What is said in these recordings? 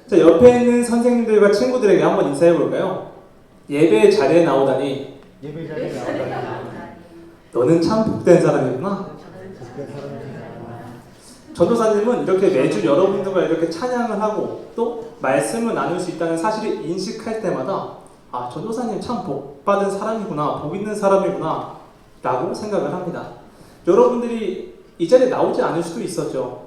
자, 옆에 있는 선생님들과 친구들에게 한번 인사해 볼까요? 예배 자리에 나오다니. 예배 자리에 나오다니. 너는 참 복된 사람이구나. 전도사님은 이렇게 매주 여러분들과 이렇게 찬양을 하고 또 말씀을 나눌 수 있다는 사실을 인식할 때마다 아, 전도사님 참 복받은 사람이구나, 복 있는 사람이구나 라고 생각을 합니다. 여러분들이 이 자리에 나오지 않을 수도 있었죠.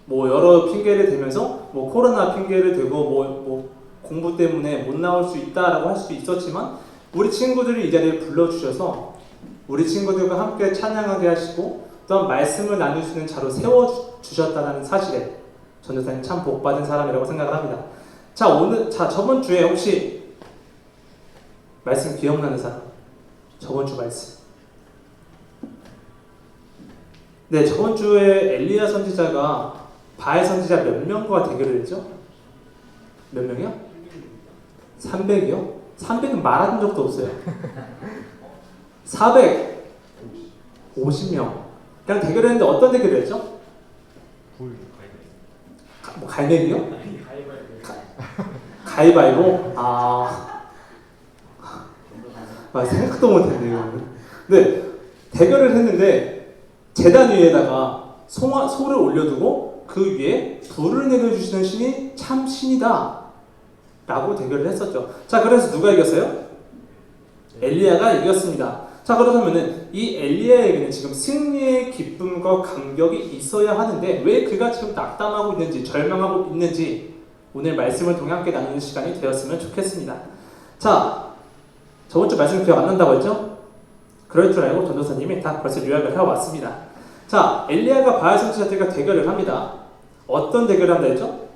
뭐 여러 핑계를 대면서 뭐 코로나 핑계를 대고 뭐 공부 때문에 못 나올 수 있다라고 할 수도 있었지만 우리 친구들이 이 자리에 불러주셔서 우리 친구들과 함께 찬양하게 하시고 또한 말씀을 나눌 수 있는 자로 세워주셨다는 사실에 전도사님 참 복받은 사람이라고 생각을 합니다. 자, 저번 주에 혹시 말씀 기억나는 사람? 저번 주 말씀. 네, 저번 주에 엘리야 선지자가 바알 선지자 몇 명과 대결을 했죠? 몇 명이요? 300이요? 300은 말한 적도 없어요. 450명. 그냥 대결을 했는데 어떤 대결을 했죠? 뭐 갈매기요? 가위바위보? 생각도 못했네요. 네, 대결을 했는데 제단 위에다가 소를 올려두고 그 위에 불을 내려주시는 신이 참 신이다 라고 대결을 했었죠. 자, 그래서 누가 이겼어요? 엘리야가 이겼습니다. 자, 그렇다면은 이 엘리야에게는 지금 승리의 기쁨과 감격이 있어야 하는데 왜 그가 지금 낙담하고 있는지 절망하고 있는지 오늘 말씀을 통해 함께 나누는 시간이 되었으면 좋겠습니다. 자, 저번 주 말씀 기억 안 난다고 했죠? 그럴 줄 알고 전도사님이 다 벌써 요약을 해왔습니다. 자, 엘리야가 바알 선지자들과 대결을 합니다. 어떤 대결을 한다 했죠?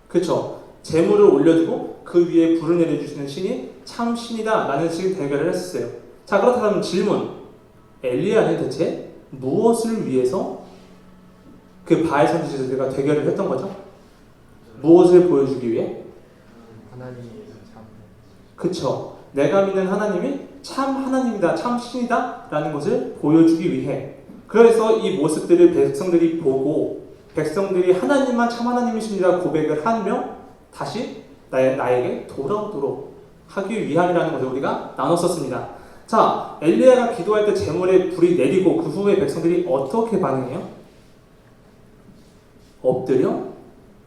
그쵸. 재물을 올려두고 그 위에 불을 내려주시는 신이 참 신이다 라는 식의 대결을 했었어요. 자, 그렇다면 질문. 엘리야는 대체 무엇을 위해서 그 바알 선지자들과 대결을 했던 거죠? 무엇을 보여주기 위해? 하나님이 참. 그쵸. 내가 믿는 하나님이 참 하나님이다, 참 신이다 라는 것을 보여주기 위해. 그래서 이 모습들을 백성들이 보고 백성들이 하나님만 참 하나님이십니다 고백을 하며 다시 나에게 돌아오도록 하기 위함이라는 것을 우리가 나눴었습니다. 자, 엘리야가 기도할 때 재물에 불이 내리고 그 후에 백성들이 어떻게 반응해요? 엎드려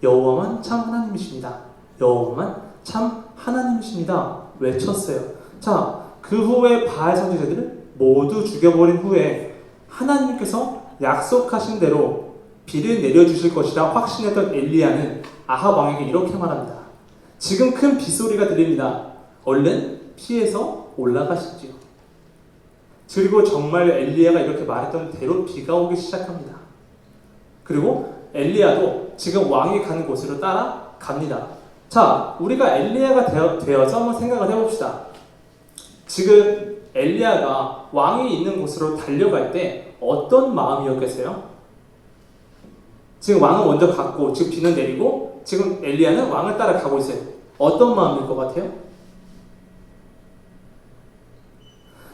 여호와만 참 하나님이십니다. 여호와만 참 하나님이십니다. 외쳤어요. 자, 그 후에 바알 선지자들을 모두 죽여버린 후에 하나님께서 약속하신 대로 비를 내려주실 것이라 확신했던 엘리야는 아합 왕에게 이렇게 말합니다. 지금 큰 빗소리가 들립니다. 얼른 피해서 올라가시지요. 그리고 정말 엘리야가 이렇게 말했던 대로 비가 오기 시작합니다. 그리고 엘리야도 지금 왕이 가는 곳으로 따라갑니다. 자, 우리가 엘리야가 되어서 한번 생각을 해봅시다. 지금 엘리야가 왕이 있는 곳으로 달려갈 때 어떤 마음이었겠어요? 지금 왕은 먼저 갔고 지금 비는 내리고 지금 엘리야는 왕을 따라가고 있어요. 어떤 마음일 것 같아요?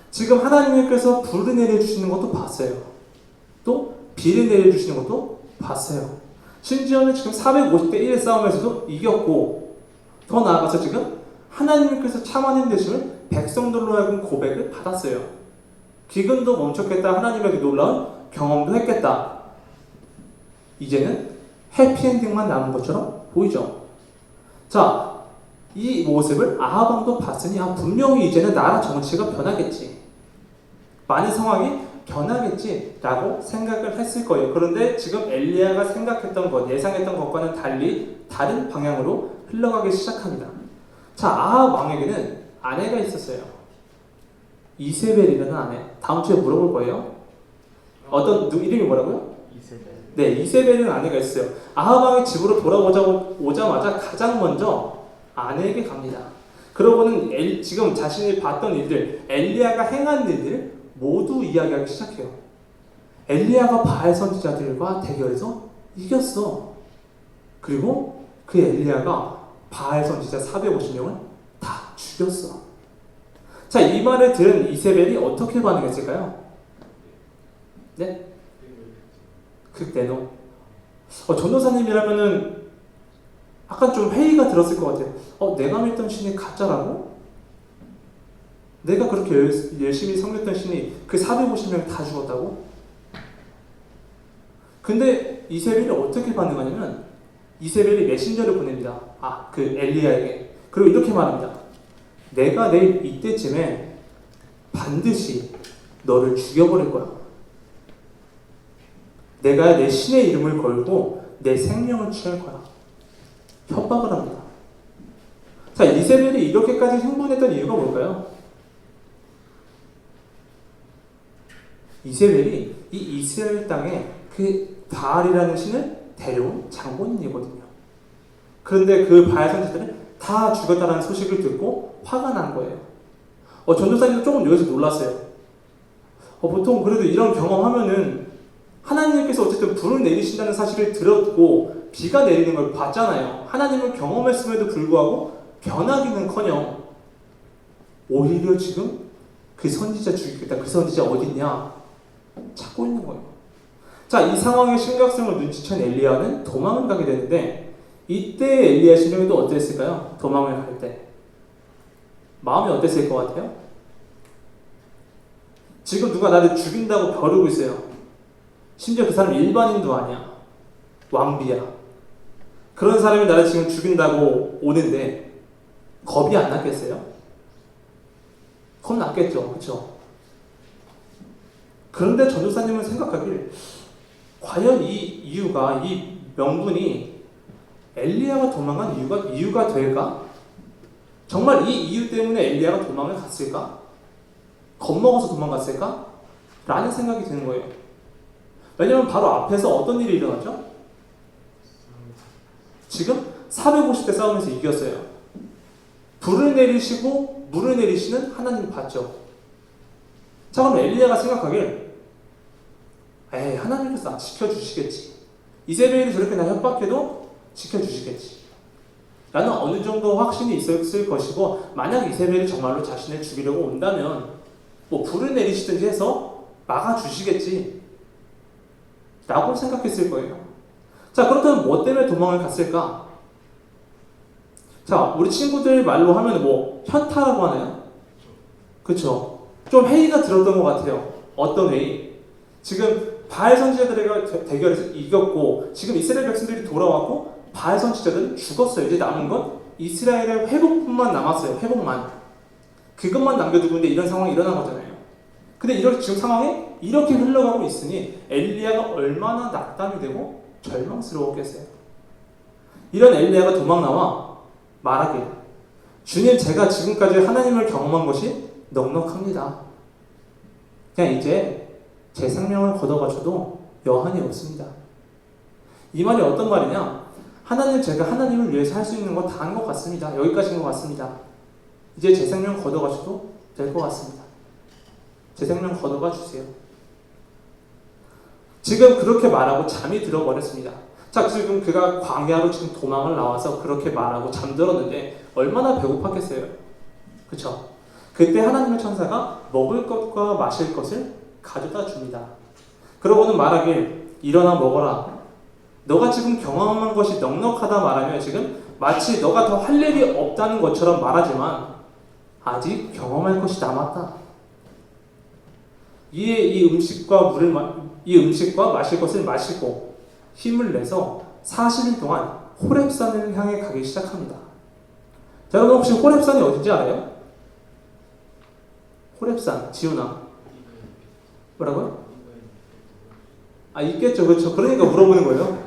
지금 하나님께서 불을 내려주시는 것도 봤어요. 또 비를 내려주시는 것도 봤어요. 심지어는 지금 450대 1의 싸움에서도 이겼고 더 나아가서 지금 하나님께서 참 하나님 되심을 백성들로 하여금 고백을 받았어요. 기근도 멈췄겠다. 하나님에게 놀라운 경험도 했겠다. 이제는 해피엔딩만 남은 것처럼 보이죠. 자, 이 모습을 아합 왕도 봤으니 분명히 이제는 나라 정치가 변하겠지. 많은 상황이 변하겠지 라고 생각을 했을 거예요. 그런데 지금 엘리야가 생각했던 것, 예상했던 것과는 달리 다른 방향으로 흘러가기 시작합니다. 자, 아합 왕에게는 아내가 있었어요. 이세벨이라는 아내. 다음 주에 물어볼 거예요. 이름이 뭐라고요? 이세벨. 네, 이세벨이라는 아내가 있어요. 아합 왕의 집으로 오자마자 가장 먼저 아내에게 갑니다. 그러고는 지금 자신이 봤던 일들, 엘리야가 행한 일들을 모두 이야기하기 시작해요. 엘리야가 바알 선지자들과 대결해서 이겼어. 그리고 그 엘리야가 바알 선지자 450명을 다 죽였어. 자, 이 말을 들은 이세벨이 어떻게 반응했을까요? 네? 극대노. 전도사님이라면은 약간 좀 회의가 들었을 것 같아요. 내가 믿던 신이 가짜라고? 내가 그렇게 열심히 섬겼던 신이 그 450명 다 죽었다고? 근데 이세벨이 어떻게 반응하냐면 이세벨이 메신저를 보냅니다. 그 엘리야에게. 그리고 이렇게 말합니다. 내가 내일 이때쯤에 반드시 너를 죽여버릴 거야. 내가 내 신의 이름을 걸고 내 생명을 취할 거야. 협박을 합니다. 자, 이세벨이 이렇게까지 흥분했던 이유가 뭘까요? 이세벨이 이 이스라엘 땅에 그 바알이라는 신을 데려온 장본인이거든요. 그런데 그 바알 선지자들은 다 죽었다는 소식을 듣고 화가 난 거예요. 전도사님도 조금 여기서 놀랐어요. 보통 그래도 이런 경험하면은 하나님께서 어쨌든 불을 내리신다는 사실을 들었고 비가 내리는 걸 봤잖아요. 하나님을 경험했음에도 불구하고 변하기는커녕 오히려 지금 그 선지자 죽이겠다. 그 선지자 어딨냐? 찾고 있는 거예요. 자, 이 상황의 심각성을 눈치챈 엘리야는 도망을 가게 되는데 이때 엘리야 심정이 또 어땠을까요? 도망을 갈 때 마음이 어땠을 것 같아요? 지금 누가 나를 죽인다고 벼르고 있어요. 심지어 그 사람 일반인도 아니야. 왕비야. 그런 사람이 나를 지금 죽인다고 오는데 겁이 안 났겠어요? 겁 났겠죠. 그렇죠? 그런데 전도사님은 생각하길 과연 이 이유가, 이 명분이 엘리야가 도망간 이유가 될까? 정말 이 이유 때문에 엘리야가 도망을 갔을까? 겁먹어서 도망갔을까? 라는 생각이 드는 거예요. 왜냐면 바로 앞에서 어떤 일이 일어났죠? 지금 450대 싸우면서 이겼어요. 불을 내리시고 물을 내리시는 하나님 봤죠. 자, 그럼 엘리야가 생각하길 하나님께서 나 지켜주시겠지. 이세벨이 저렇게 나 협박해도 지켜주시겠지. 라는 어느 정도 확신이 있었을 것이고, 만약 이세벨이 정말로 자신을 죽이려고 온다면 불을 내리시든지 해서 막아주시겠지 라고 생각했을 거예요. 자, 그렇다면 뭐 때문에 도망을 갔을까? 자, 우리 친구들 말로 하면 현타라고 하나요? 그쵸? 좀 회의가 들었던 것 같아요. 어떤 회의? 지금 바알 선지자들과 대결에서 이겼고 지금 이스라엘 백성들이 돌아왔고 바알 선지자들은 죽었어요. 이제 남은 건 이스라엘의 회복뿐만 남았어요. 회복만. 그것만 남겨두고 있는데 이런 상황이 일어난 거잖아요. 근데 이런 지금 상황에 이렇게 흘러가고 있으니 엘리야가 얼마나 낙담이 되고 절망스러웠겠어요. 이런 엘리야가 도망 나와 말하길, 주님, 제가 지금까지 하나님을 경험한 것이 넉넉합니다. 그냥 이제 제 생명을 걷어가셔도 여한이 없습니다. 이 말이 어떤 말이냐? 하나님, 제가 하나님을 위해서 할 수 있는 거 다 한 것 같습니다. 여기까지인 것 같습니다. 이제 제 생명 걷어가셔도 될 것 같습니다. 제 생명 걷어가 주세요. 지금 그렇게 말하고 잠이 들어버렸습니다. 자, 지금 그가 광야로 지금 도망을 나와서 그렇게 말하고 잠들었는데 얼마나 배고팠겠어요. 그쵸? 그때 하나님의 천사가 먹을 것과 마실 것을 가져다 줍니다. 그러고는 말하길, 일어나 먹어라. 너가 지금 경험한 것이 넉넉하다 말하며 지금 마치 너가 더 할 일이 없다는 것처럼 말하지만 아직 경험할 것이 남았다. 이에 이 음식과 마실 것을 마시고 힘을 내서 40일 동안 호렙산을 향해 가기 시작합니다. 자, 여러분 혹시 호렙산이 어딘지 알아요? 호렙산, 지훈아. 뭐라고요? 있겠죠. 그렇죠. 그러니까 물어보는 거예요.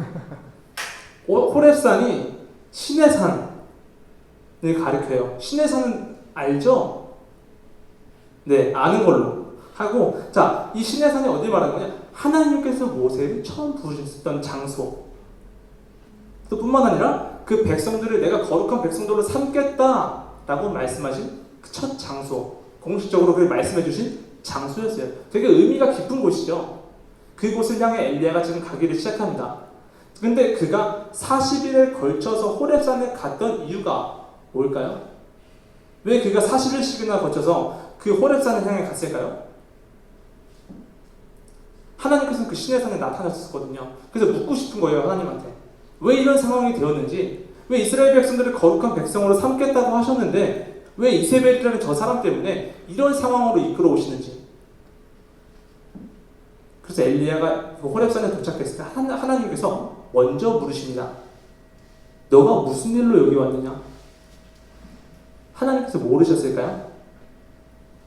호렙산이 신의 산을 가리켜요. 신의 산은 알죠? 네, 아는 걸로 하고, 자, 이 신의 산이 어디 말하는 거냐? 하나님께서 모세를 처음 부르셨던 장소. 또 뿐만 아니라 그 백성들을 내가 거룩한 백성들로 삼겠다라고 말씀하신 그 첫 장소, 공식적으로 그걸 말씀해 주신 장소였어요. 되게 의미가 깊은 곳이죠. 그곳을 향해 엘리야가 지금 가기를 시작합니다. 근데 그가 40일에 걸쳐서 호렙산에 갔던 이유가 뭘까요? 왜 그가 40일씩이나 거쳐서 그 호렙산을 향해 갔을까요? 하나님께서는 그 신의 산에 나타나셨거든요. 그래서 묻고 싶은 거예요, 하나님한테. 왜 이런 상황이 되었는지, 왜 이스라엘 백성들을 거룩한 백성으로 삼겠다고 하셨는데 왜 이세벨이라는 저 사람 때문에 이런 상황으로 이끌어 오시는지. 그래서 엘리야가 호렙산에 도착했을 때 하나님께서 먼저 물으십니다. 너가 무슨 일로 여기 왔느냐? 하나님께서 모르셨을까요?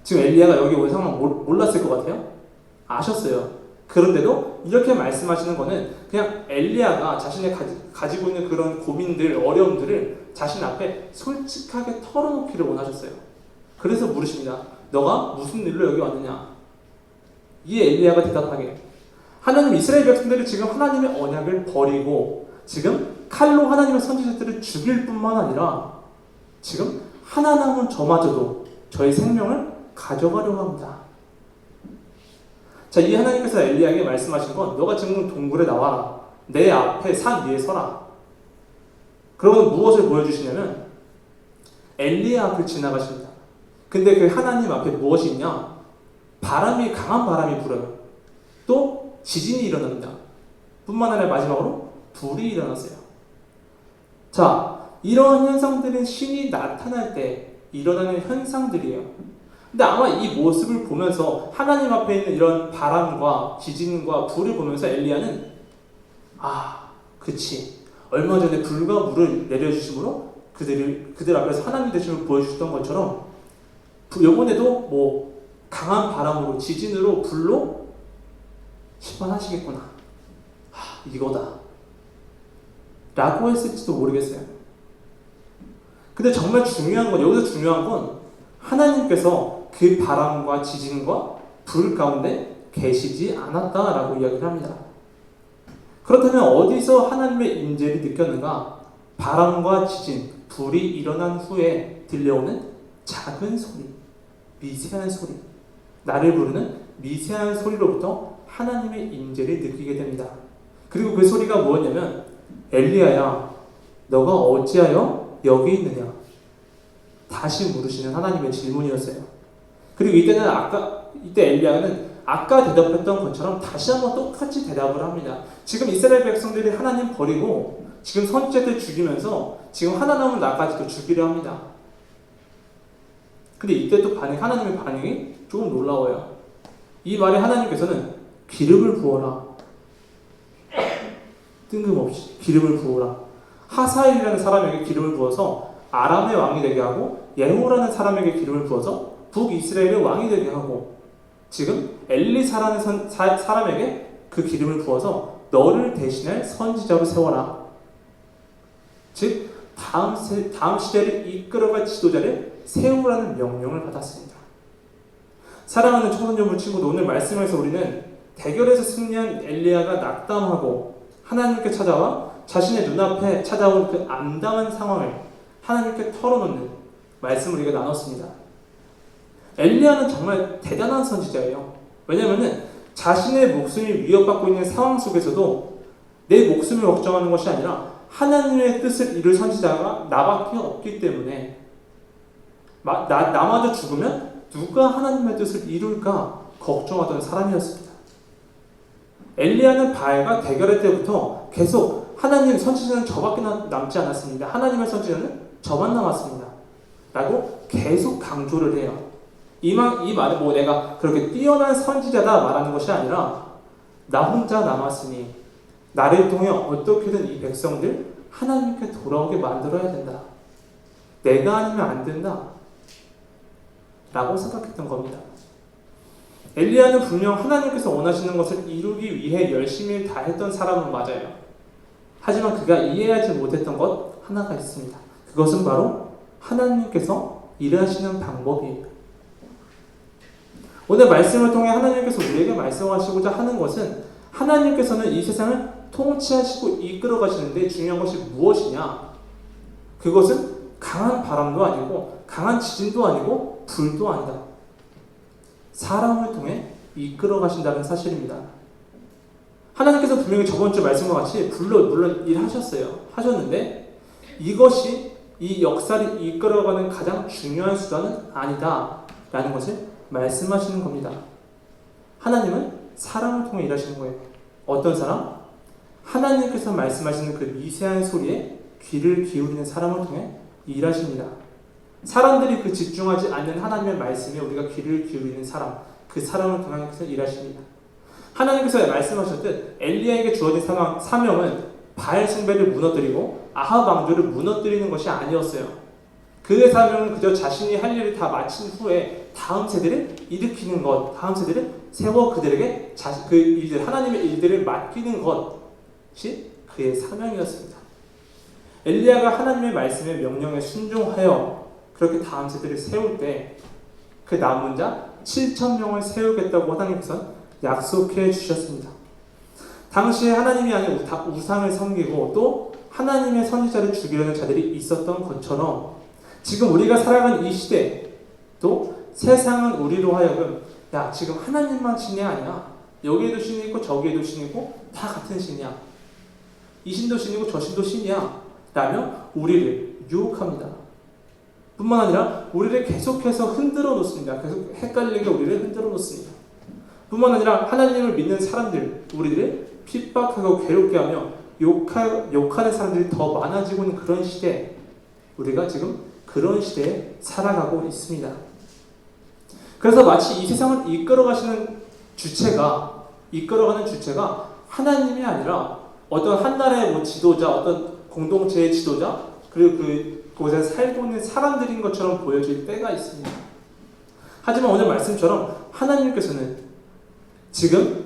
지금 엘리야가 여기 온 상황 몰랐을 것 같아요? 아셨어요. 그런데도 이렇게 말씀하시는 거는 그냥 엘리야가 자신이 가지고 있는 그런 고민들, 어려움들을 자신 앞에 솔직하게 털어놓기를 원하셨어요. 그래서 물으십니다. 너가 무슨 일로 여기 왔느냐? 이에 엘리야가 대답하게, 하나님, 이스라엘 백성들이 지금 하나님의 언약을 버리고 지금 칼로 하나님의 선지자들을 죽일 뿐만 아니라 지금 하나 남은 저마저도 저의 생명을 가져가려고 합니다. 자, 이 하나님께서 엘리야에게 말씀하신 건 너가 지금 동굴에 나와라. 내 앞에 산 위에 서라. 그러면 무엇을 보여주시냐면 엘리야 앞을 지나가십니다. 근데 그 하나님 앞에 무엇이 있냐? 강한 바람이 불어요. 또 지진이 일어납니다. 뿐만 아니라 마지막으로 불이 일어났어요. 자, 이러한 현상들은 신이 나타날 때 일어나는 현상들이에요. 근데 아마 이 모습을 보면서 하나님 앞에 있는 이런 바람과 지진과 불을 보면서 엘리야는 그치, 얼마 전에 불과 물을 내려주심으로 그들 앞에서 하나님 되심을 보여주셨던 것처럼 이번에도 뭐 강한 바람으로 지진으로 불로 심판하시겠구나. 이거다 라고 했을지도 모르겠어요. 근데 정말 여기서 중요한 건 하나님께서 그 바람과 지진과 불 가운데 계시지 않았다라고 이야기를 합니다. 그렇다면 어디서 하나님의 임재를 느꼈는가? 바람과 지진, 불이 일어난 후에 들려오는 작은 소리, 미세한 소리, 나를 부르는 미세한 소리로부터 하나님의 임재를 느끼게 됩니다. 그리고 그 소리가 뭐였냐면, 엘리야야, 너가 어찌하여 여기 있느냐? 다시 물으시는 하나님의 질문이었어요. 그리고 이때 엘리야는 아까 대답했던 것처럼 다시 한번 똑같이 대답을 합니다. 지금 이스라엘 백성들이 하나님 버리고 지금 선지자들 죽이면서 지금 하나 남은 나까지도 죽이려 합니다. 근데 이때 또 하나님의 반응이 조금 놀라워요. 이 말에 하나님께서는 기름을 부어라. 뜬금없이 기름을 부어라. 하사엘이라는 사람에게 기름을 부어서 아람의 왕이 되게 하고, 예호라는 사람에게 기름을 부어서 북이스라엘의 왕이 되게 하고, 지금 엘리사라는 사람에게 그 기름을 부어서 너를 대신할 선지자로 세워라. 즉 다음 시대를 이끌어갈 지도자를 세우라는 명령을 받았습니다. 사랑하는 청소년부 친구도, 오늘 말씀에서 우리는 대결에서 승리한 엘리야가 낙담하고 하나님께 찾아와 자신의 눈앞에 찾아온 그 암담한 상황을 하나님께 털어놓는 말씀을 우리가 나눴습니다. 엘리야는 정말 대단한 선지자예요. 왜냐하면 자신의 목숨이 위협받고 있는 상황 속에서도 내 목숨을 걱정하는 것이 아니라 하나님의 뜻을 이룰 선지자가 나밖에 없기 때문에 나마저 죽으면 누가 하나님의 뜻을 이룰까 걱정하던 사람이었습니다. 엘리야는 바알과 대결할 때부터 계속 하나님 선지자는 저밖에 남지 않았습니다. 하나님의 선지자는 저만 남았습니다. 라고 계속 강조를 해요. 이 말은 뭐 내가 그렇게 뛰어난 선지자다 말하는 것이 아니라 나 혼자 남았으니 나를 통해 어떻게든 이 백성들 하나님께 돌아오게 만들어야 된다. 내가 아니면 안 된다. 라고 생각했던 겁니다. 엘리야는 분명 하나님께서 원하시는 것을 이루기 위해 열심히 다했던 사람은 맞아요. 하지만 그가 이해하지 못했던 것 하나가 있습니다. 그것은 바로 하나님께서 일하시는 방법이에요. 오늘 말씀을 통해 하나님께서 우리에게 말씀하시고자 하는 것은, 하나님께서는 이 세상을 통치하시고 이끌어 가시는데 중요한 것이 무엇이냐? 그것은 강한 바람도 아니고 강한 지진도 아니고 불도 아니다. 사람을 통해 이끌어 가신다는 사실입니다. 하나님께서 분명히 저번 주 말씀과 같이 물론 하셨는데 이것이 이 역사를 이끌어가는 가장 중요한 수단은 아니다 라는 것을 말씀하시는 겁니다. 하나님은 사람을 통해 일하시는 거예요. 어떤 사람? 하나님께서 말씀하시는 그 미세한 소리에 귀를 기울이는 사람을 통해 일하십니다. 사람들이 그 집중하지 않는 하나님의 말씀에 우리가 귀를 기울이는 사람, 그 사람을 통해 일하십니다. 하나님께서 말씀하셨듯 엘리야에게 주어진 사명은 바알 숭배를 무너뜨리고 아합 왕조를 무너뜨리는 것이 아니었어요. 그의 사명은 그저 자신이 할 일을 다 마친 후에 다음 세대를 일으키는 것, 다음 세대를 세워 그들에게 그 일들, 하나님의 일들을 맡기는 것이 그의 사명이었습니다. 엘리야가 하나님의 말씀의 명령에 순종하여 그렇게 다음 세대를 세울 때 그 남은 자 7,000명을 세우겠다고 하나님께서는 약속해 주셨습니다. 당시에 하나님이 아닌 우상을 섬기고 또 하나님의 선지자를 죽이려는 자들이 있었던 것처럼 지금 우리가 살아가는 이 시대 또 세상은 우리로 하여금 야 지금 하나님만 신이 아니야. 여기에도 신이 있고 저기에도 신이 있고 다 같은 신이야. 이 신도 신이고 저 신도 신이야 라며 우리를 유혹합니다. 뿐만 아니라 우리를 계속해서 흔들어 놓습니다. 계속 헷갈리게 우리를 흔들어 놓습니다. 뿐만 아니라 하나님을 믿는 사람들, 우리들을 핍박하고 괴롭게 하며 욕하는 사람들이 더 많아지고 있는 그런 시대, 우리가 지금 그런 시대에 살아가고 있습니다. 그래서 마치 이 세상을 이끌어가는 주체가 하나님이 아니라 어떤 한 나라의 지도자, 어떤 공동체의 지도자, 그리고 그곳에 살고 있는 사람들인 것처럼 보여질 때가 있습니다. 하지만 오늘 말씀처럼 하나님께서는 지금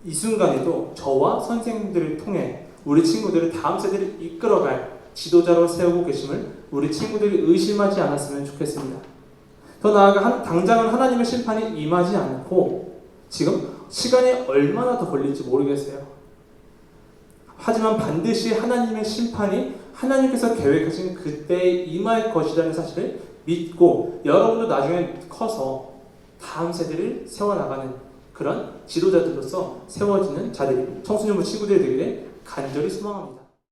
이 순간에도 저와 선생님들을 통해 우리 친구들을 다음 세대를 이끌어갈 지도자로 세우고 계심을 우리 친구들이 의심하지 않았으면 좋겠습니다. 더 나아가 당장은 하나님의 심판이 임하지 않고 지금 시간이 얼마나 더 걸릴지 모르겠어요. 하지만 반드시 하나님의 심판이 하나님께서 계획하신 그때에 임할 것이라는 사실을 믿고 여러분도 나중에 커서 다음 세대를 세워나가는 그런 지도자들로서 세워지는 자들이 청소년부 친구들이 되기를 간절히 소망합니다.